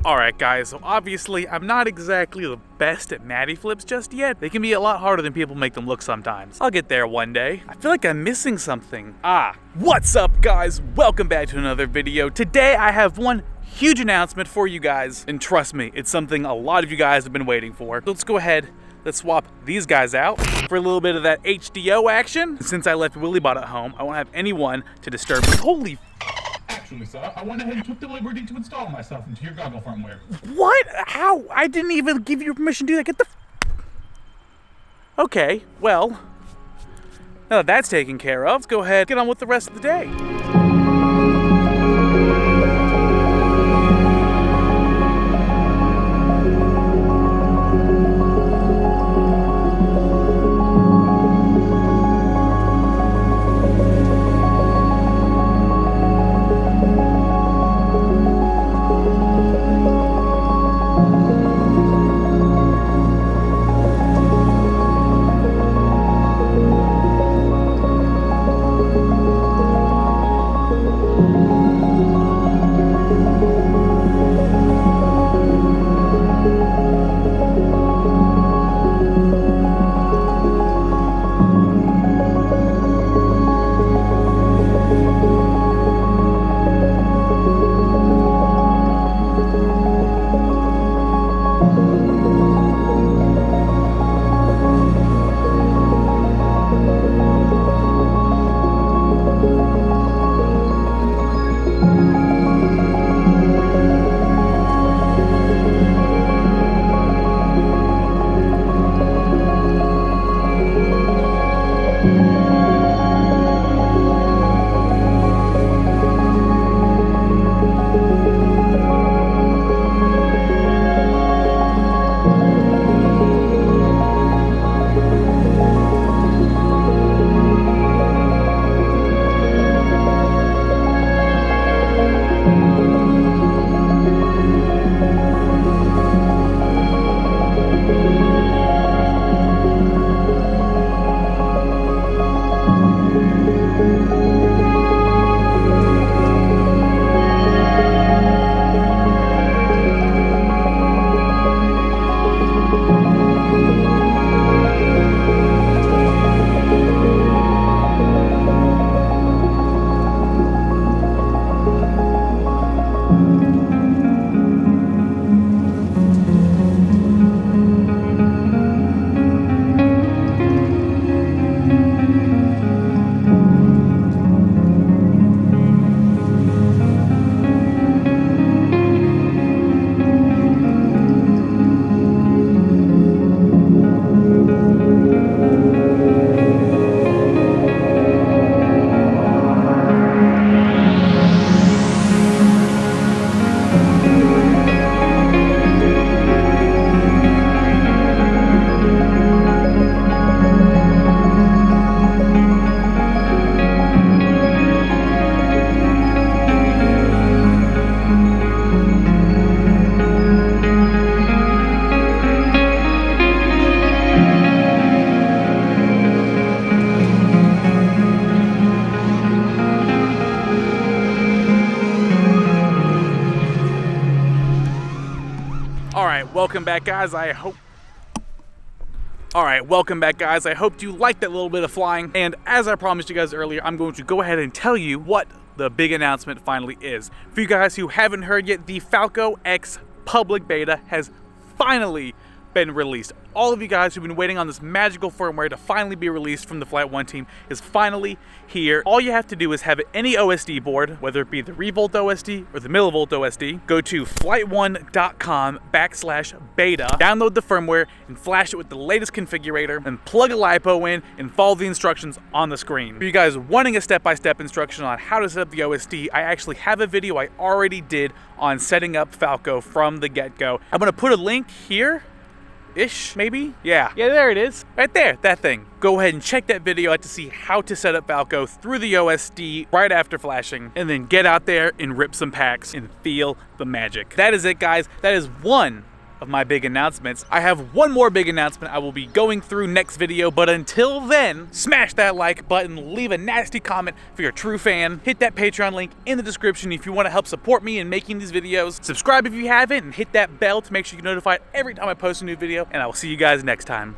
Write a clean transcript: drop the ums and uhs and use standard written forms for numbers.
Alright guys, so obviously I'm not exactly the best at natty flips just yet. They can be a lot harder than people make them look sometimes. I'll get there one day. I feel like I'm missing something. What's up guys? Welcome back to another video. Today I have one huge announcement for you guys, and trust me, it's something a lot of you guys have been waiting for. So let's go ahead, let's swap these guys out for a little bit of that HDO action. Since I left Willy at home, I won't have anyone to disturb me. Holy Actually, sir, I went ahead and took the liberty to install myself into your goggle firmware. What? How? I didn't even give you permission to do that. Get the Okay, well, now that that's taken care of, let's go ahead and get on with the rest of the day. Welcome back guys, I hope you liked that little bit of flying, and as I promised you guys earlier, I'm going to go ahead and tell you what the big announcement finally is. For you guys who haven't heard yet, the FalcoX public beta has finally been released. All of you guys who've been waiting on this magical firmware to finally be released from the Flight 1 team is finally here. All you have to do is have any OSD board, whether it be the Revolt OSD or the Millivolt OSD, go to flight1.com/beta, download the firmware and flash it with the latest configurator, and plug a LiPo in and follow the instructions on the screen. For you guys wanting a step-by-step instruction on how to set up the OSD, I actually have a video I already did on setting up Falco from the get-go. I'm gonna put a link here ish, maybe? Yeah, there it is. Right there, that thing. Go ahead and check that video out to see how to set up Falco through the OSD right after flashing, and then get out there and rip some packs and feel the magic. That is it, guys. That is one of my big announcements. I have one more big announcement I will be going through next video, but until then, smash that like button, leave a nasty comment for your true fan, hit that Patreon link in the description if you want to help support me in making these videos, subscribe if you haven't, and hit that bell to make sure you get notified every time I post a new video, and I will see you guys next time.